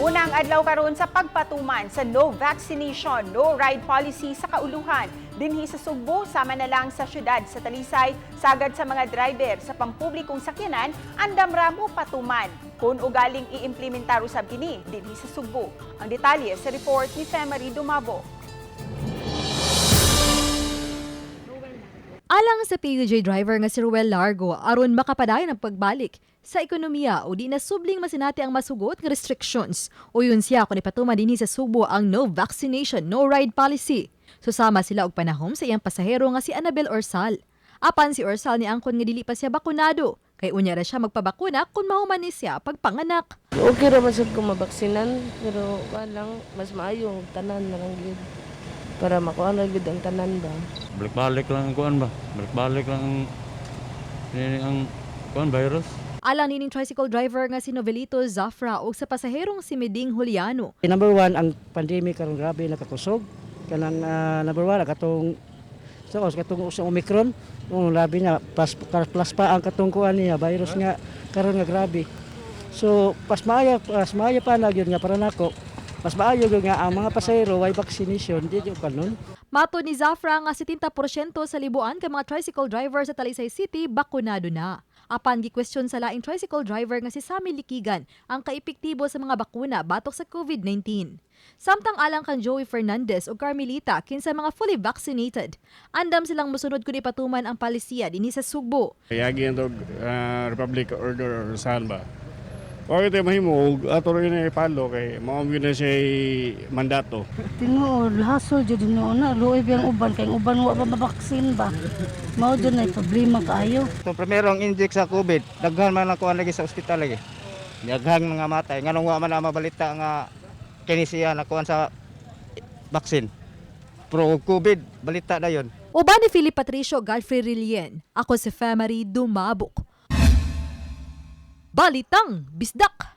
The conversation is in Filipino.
Unang adlaw karon sa pagpatuman sa no vaccination, no ride policy sa kauluhan. Dinhi sa Sugbo, sama na lang sa syudad sa Talisay, sagad sa mga driver sa pampublikong sakyanan, andam ra mo patuman. Kung ugaling iimplementar usab kini dinhi sa Sugbo. Ang detalye sa report ni Femari Dumabo. Alang sa PUJ driver nga si Ruel Largo aron makapadayon ang pagbalik sa ekonomiya o di na subling masinati ang masugot nga restrictions. Uyon siya kung ipatuman dinhi sa Sugbo ang no vaccination, no ride policy. Susama sila og panahom sa iyang pasahero nga si Annabel Orsal. Apan si Orsal ni angkon nga dili pa siya bakunado. Kay unya ra siya magpabakuna kung mahuman ni siya pagpanganak. Okay ra man sad ko mabaksinan pero walang mas maayo ang tanan na lang gyud. Para makuha na gyud ang tanan ba. Balik-balik lang ang kuan ba? Balik-balik lang ang kuan virus. Alang nining tricycle driver nga si Novelito Zafra o sa pasaherong si Meding Juliano. Number one, ang pandemic karon grabe nakakusog. Kanang number one, katong Omicron, labi niya, plus pa ang katong kuan niya, virus nga karon nga grabe. So, pas maaya pa na yun nga para nako. Mas maayo nga ang mga pasahero way vaccination di yung kanon. Mato ni Zafra nga 70% sa libuan ka mga tricycle driver sa Talisay City bakunado na. Apan gi-question sa laing tricycle driver nga si Sammy Likigan ang kaepektibo sa mga bakuna batok sa COVID-19. Samtang alang kan Joey Fernandez o Carmelita kinsa mga fully vaccinated, andam silang mosunod kun ipatuman ang palisiya dinhi sa Sugbo. Yagi ang Republic Order or saan ba? Bakit tayo mahimog, ato rin na ipalo kay maamagin na siya mandato. Tinuod, hasol dyan na, luoy biyang uban, kaya uban wa pa mabaksin ba? Mao dyan na problema kaayo. Itong primerong inject sa COVID, daghan man ako lagi sa ospital lagi. Daghan mga matay, nga nung wa man na mabalita nga kinisiya nakuha sa vaksin. Pro COVID, balita na yun. Uban ni Philip Patricio Godfrey Rilien, ako si Femari Dumabok. Balitang Bisdak!